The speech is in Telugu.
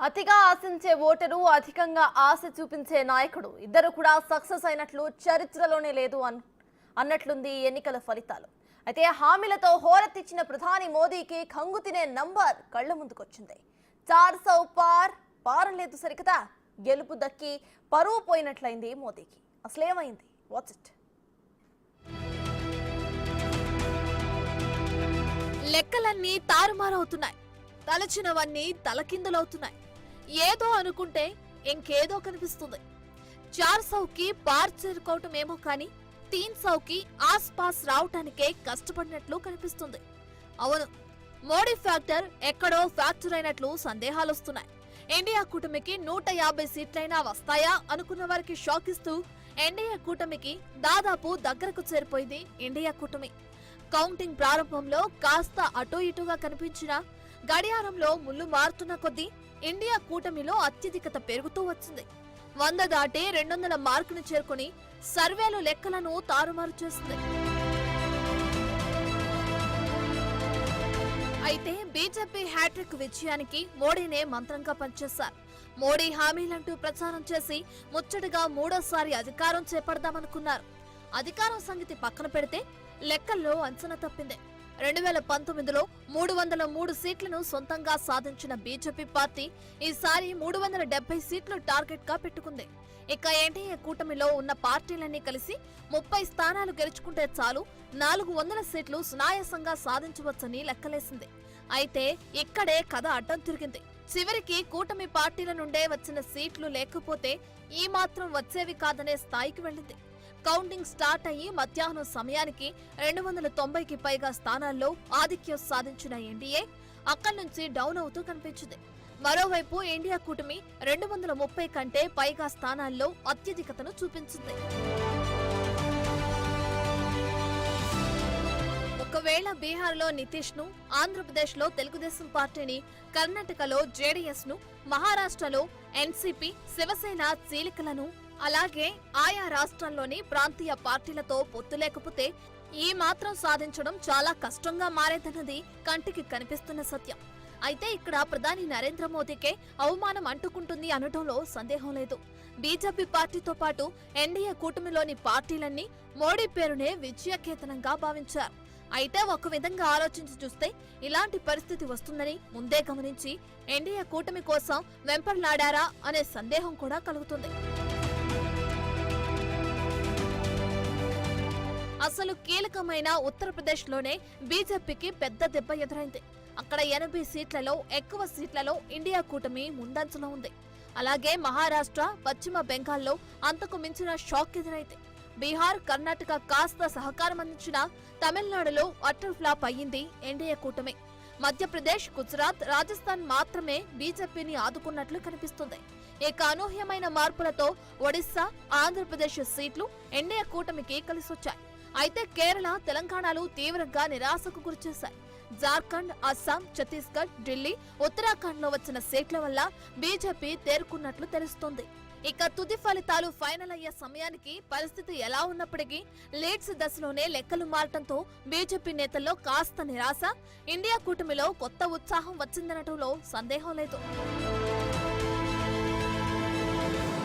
అతిగా ఆశించే ఓటరు, అధికంగా ఆశ చూపించే నాయకుడు ఇద్దరు కూడా సక్సెస్ అయినట్లు చరిత్రలోనే లేదు అన్నట్లుంది ఎన్నికల ఫలితాలు. అయితే హామీలతో హోరెత్తిచ్చిన ప్రధాని మోదీకి కంగు తినే నంబర్ కళ్ల ముందుకొచ్చింది. 400 పార్ పారలేదు సరికదా, గెలుపు దక్కి పరువు పోయినట్లయింది మోదీకి. అసలేమైంది? What's it. లెక్కలన్నీ తారుమారవుతున్నాయి, తలచినవన్నీ తలకిందులవుతున్నాయి. ఏదో అనుకుంటే ఇంకేదో కనిపిస్తుంది. 400కి పార్ చేరుకోవటమేమో కానీ 300కి ఆస్పాస్ రావటానికే కష్టపడినట్లు కనిపిస్తుంది. అవును, మోడీ ఫ్యాక్టర్ ఎక్కడో ఫ్యాక్చర్ అయినట్లు సందేహాలొస్తున్నాయి. ఎన్డీఏ కూటమికి 150 సీట్లైనా వస్తాయా అనుకున్న వారికి షాక్ ఇస్తూ ఎన్డీఏ కూటమికి దాదాపు దగ్గరకు చేరిపోయింది ఎన్డీఏ కూటమి. కౌంటింగ్ ప్రారంభంలో కాస్త అటూ ఇటుగా కనిపించినా గడియారంలో ముళ్ళు మారుతున్న కొద్దీ ఇండియా కూటమిలో అత్యధికత పెరుగుతూ వచ్చింది. 100 దాటి 200 మార్కును చేరుకుని సర్వేలు లెక్కలను తారుమారు చేసింది. అయితే బీజేపీ హ్యాట్రిక్ విజయానికి మోడీనే మంత్రంగా పనిచేశారు. మోడీ హామీలంటూ ప్రచారం చేసి ముచ్చటగా మూడోసారి అధికారం చేపడదామనుకున్నారు. అధికారం సంగతి పక్కన పెడితే లెక్కల్లో అంచనా తప్పింది. 2019లో 303 సీట్లను సొంతంగా సాధించిన బీజేపీ పార్టీ ఈసారి 370 సీట్లు టార్గెట్ గా పెట్టుకుంది. ఇక ఎన్డీఏ కూటమిలో ఉన్న పార్టీలన్నీ కలిసి 30 స్థానాలు గెలుచుకుంటే చాలు 400 సీట్లు సునాయాసంగా సాధించవచ్చని లెక్కలేసింది. అయితే ఇక్కడే కథ అడ్డం తిరిగింది. చివరికి కూటమి పార్టీల నుండే వచ్చిన సీట్లు లేకపోతే ఈ మాత్రం వచ్చేవి కాదనే స్థాయికి వెళ్ళింది. కౌంటింగ్ స్టార్ట్ అయ్యి మధ్యాహ్నం సమయానికి 290కి పైగా స్థానాల్లో ఆధిక్యం సాధించిన ఎన్డీఏ అక్కడి నుంచి డౌన్ అవుతూ కనిపించింది. మరోవైపు ఇండియా కూటమి 230 కంటే పైగా స్థానాల్లో అత్యధికతను చూపించింది. ఒకవేళ బీహార్లో నితీష్ ను, ఆంధ్రప్రదేశ్లో తెలుగుదేశం పార్టీని, కర్ణాటకలో జేడీఎస్ ను, మహారాష్ట్రలో ఎన్సీపీ, శివసేన చీలికలను, అలాగే ఆయా రాష్ట్రాల్లోని ప్రాంతీయ పార్టీలతో పొత్తు లేకపోతే ఈ మాత్రం సాధించడం చాలా కష్టంగా మారేదన్నది కంటికి కనిపిస్తున్న సత్యం. అయితే ఇక్కడ ప్రధాని నరేంద్ర మోదీకే అవమానం అంటుకుంటుంది అనడంలో సందేహం లేదు. బీజేపీ పార్టీతో పాటు ఎన్డీఏ కూటమిలోని పార్టీలన్నీ మోడీ పేరునే విజయకేతనంగా భావించారు. అయితే ఒక విధంగా ఆలోచించి చూస్తే ఇలాంటి పరిస్థితి వస్తుందని ముందే గమనించి ఎన్డీఏ కూటమి కోసం వెంపర్లాడారా అనే సందేహం కూడా కలుగుతుంది. అసలు కీలకమైన ఉత్తరప్రదేశ్లోనే బీజేపీకి పెద్ద దెబ్బ ఎదురైంది. అక్కడ 80 సీట్లలో ఎక్కువ సీట్లలో ఇండియా కూటమి ముందంజలో ఉంది. అలాగే మహారాష్ట్ర, పశ్చిమ బెంగాల్లో అంతకు మించిన షాక్ ఎదురైంది. బీహార్, కర్ణాటక కాస్త సహకారం అందించిన తమిళనాడులో అటర్ ఫ్లాప్ అయ్యింది ఎన్డీఏ కూటమి. మధ్యప్రదేశ్, గుజరాత్, రాజస్థాన్ మాత్రమే బీజేపీని ఆదుకున్నట్లు కనిపిస్తుంది. ఇక అనూహ్యమైన మార్పులతో ఒడిశా, ఆంధ్రప్రదేశ్ సీట్లు ఎన్డీఏ కూటమికి కలిసొచ్చాయి. అయితే కేరళ, తెలంగాణలు తీవ్రంగా నిరాశకు గురిచేశాయి. జార్ఖండ్, అస్సాం, ఛత్తీస్గఢ్, ఢిల్లీ, ఉత్తరాఖండ్ లో వచ్చిన సీట్ల వల్ల బీజేపీ తేరుకున్నట్లు తెలుస్తోంది. ఇక తుది ఫలితాలు ఫైనల్ అయ్యే సమయానికి పరిస్థితి ఎలా ఉన్నప్పటికీ లీడ్స్ దశలోనే లెక్కలు మారటంతో బీజేపీ నేతల్లో కాస్త నిరాశ, ఇండియా కూటమిలో కొత్త ఉత్సాహం వచ్చిందనటంలో సందేహం లేదు.